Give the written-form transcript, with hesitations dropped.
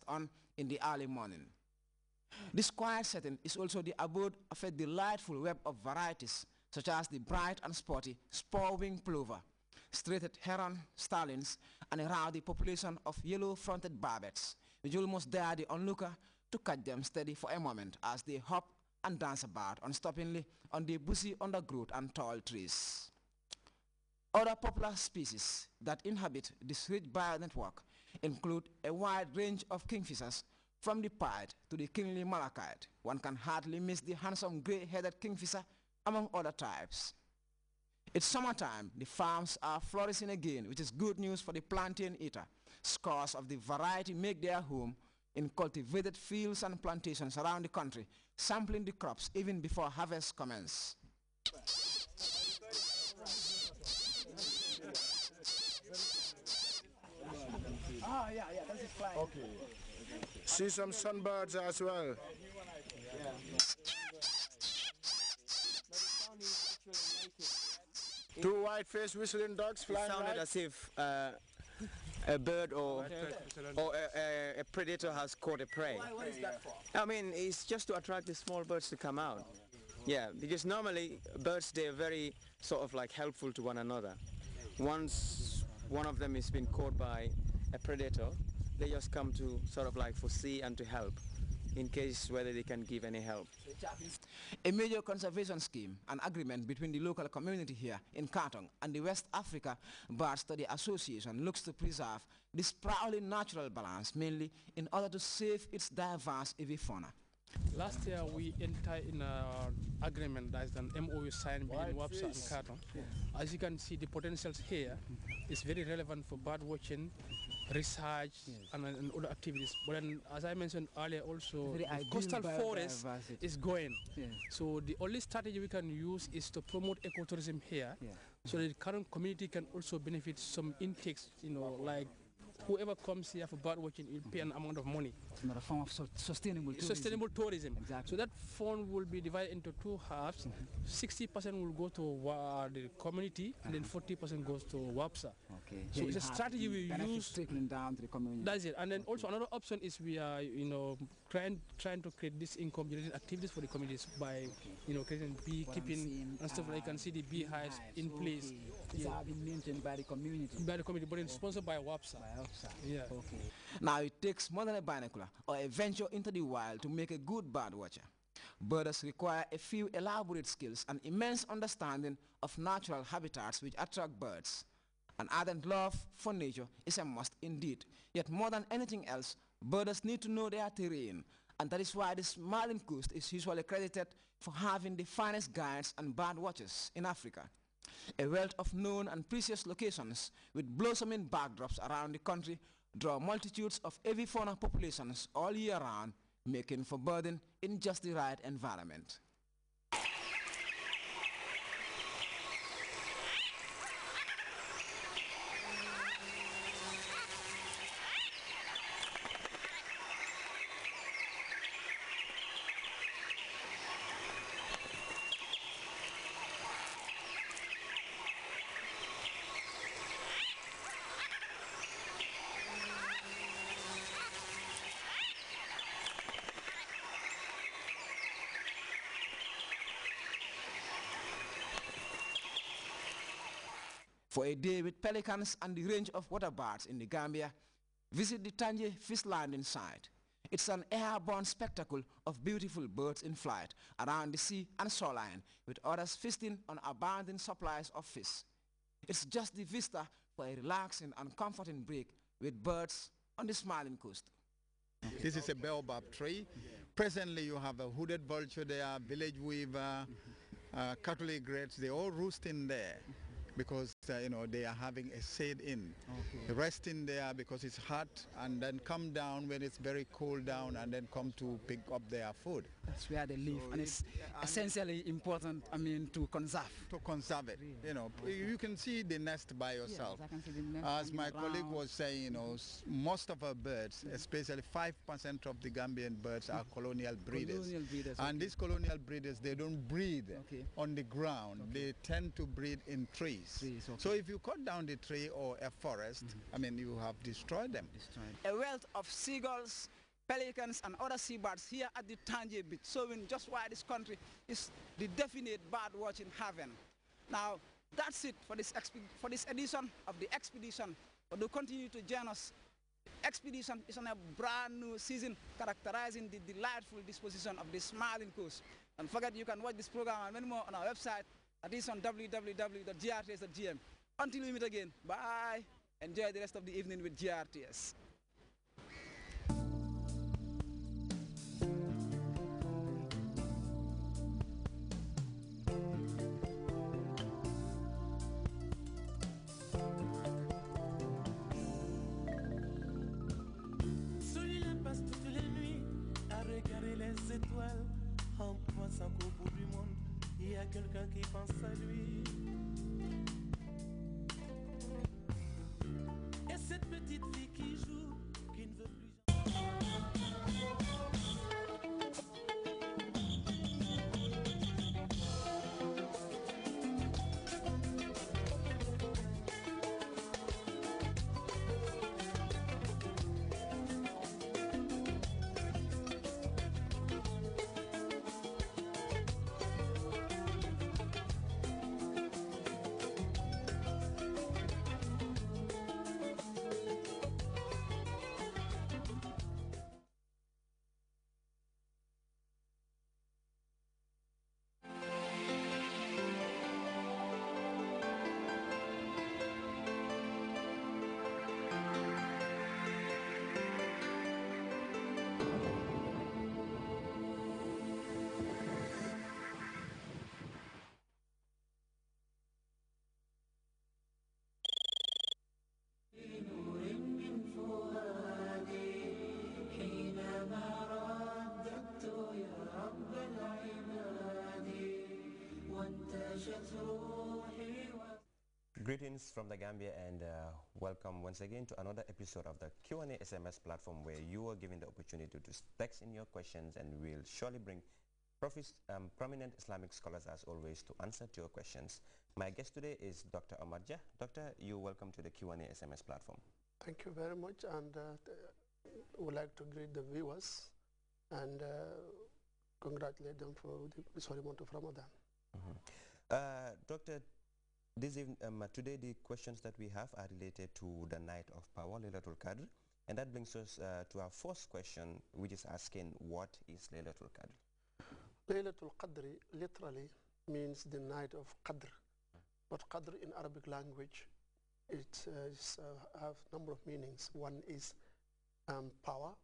on in the early morning. This quiet setting is also the abode of a delightful web of varieties, such as the bright and sporty spur-winged plover, straight-headed heron, starlings, and a rowdy population of yellow-fronted barbets, which almost dare the onlooker to catch them steady for a moment as they hop and dance about unstoppingly on the bushy undergrowth and tall trees. Other popular species that inhabit this rich bio-network include a wide range of kingfishers, from the pied to the kingly malachite. One can hardly miss the handsome gray-headed kingfisher among other types. It's summertime, the farms are flourishing again, which is good news for the plantain eater. Scores of the variety make their home in cultivated fields and plantations around the country, sampling the crops even before harvest commences. Yeah, that's his flying. Okay. See some sunbirds as well. Two white-faced whistling ducks flying. It sounded as if a bird or a predator has caught a prey. What is that for? I mean, it's just to attract the small birds to come out. Yeah, because normally birds, they're very sort of like helpful to one another. Once one of them has been caught by a predator, they just come to sort of like foresee and to help in case whether they can give any help. A major conservation scheme, an agreement between the local community here in Kartong and the West Africa Bird Study Association, looks to preserve this proudly natural balance, mainly in order to save its diverse avifauna. Last year we entered in an agreement, that is an MOU signed between WAPSA and Kartong. As you can see, the potentials here is very relevant for bird watching, research, and other activities. But then, as I mentioned earlier, also the coastal forest is going. So the only strategy we can use is to promote ecotourism here, so that the current community can also benefit some intakes, like whoever comes here for bird watching will pay an amount of money. It's not a form of sustainable tourism. Sustainable tourism. Exactly. So that fund will be divided into two halves. 60% will go to the community, and then 40% goes to WAPSA. Okay. So it's a strategy we use. Trickling down to the community. That's it. And then also another option is we are, trying to create this income-generating activities for the communities by, creating beekeeping and stuff like. You can see the beehives in place. These are being maintained by the community. By the community, but it's sponsored by WAPSA. Yeah. Okay. Now it takes more than a binocular or a venture into the wild to make a good bird watcher. Birders require a few elaborate skills and immense understanding of natural habitats which attract birds. An ardent love for nature is a must indeed. Yet more than anything else, birders need to know their terrain, and that is why the Smiling Coast is usually credited for having the finest guides and bird watchers in Africa. A wealth of known and precious locations with blossoming backdrops around the country draw multitudes of avifauna populations all year round, making for birding in just the right environment. For a day with pelicans and the range of water birds in the Gambia, visit the Tanje Fish Landing site. It's an airborne spectacle of beautiful birds in flight around the sea and shoreline, with others feasting on abundant supplies of fish. It's just the vista for a relaxing and comforting break with birds on the Smiling Coast. This is a baobab tree. Presently you have a hooded vulture there, village weaver, Catholic Grts, they all roost in there because they are having a shade in. Okay. Resting there because it's hot, and then come down when it's very cold down, and then come to pick up their food. That's where they live, so and it's essentially important, to conserve. To conserve it, You can see the nest by yourself. Yes, I can see the nest. As my colleague was saying, most of our birds, especially 5% of the Gambian birds are colonial breeders. And these colonial breeders, they don't breed on the ground. They tend to breed in trees. So if you cut down the tree or a forest, you have destroyed them. A wealth of seagulls, pelicans and other seabirds here at the Tanje Beach, showing just why this country is the definite bird watching haven. Now, that's it for this edition of the expedition. But do continue to join us. Expedition is on a brand new season characterizing the delightful disposition of the smiling coast. And forget you can watch this program and many more on our website. That is on www.grts.gm. Until we meet again, bye. Enjoy the rest of the evening with GRTS. En pensant qu'au bout du monde, il y a quelqu'un qui pense à lui. Et cette petite fille qui joue, qui ne veut plus Greetings from the Gambia and welcome once again to another episode of the Q&A SMS platform where you are given the opportunity to text in your questions and we'll surely bring prominent Islamic scholars as always to answer to your questions. My guest today is Dr. Amadja. Doctor, you're welcome to the Q&A SMS platform. Thank you very much, and would like to greet the viewers and congratulate them for the sorry month of Ramadan. Doctor, today the questions that we have are related to the night of power, Laylatul Qadr, and that brings us to our first question, which is asking, what is Laylatul Qadr? Laylatul Qadr literally means the night of Qadr, but Qadr in Arabic language, it has a number of meanings. One is power,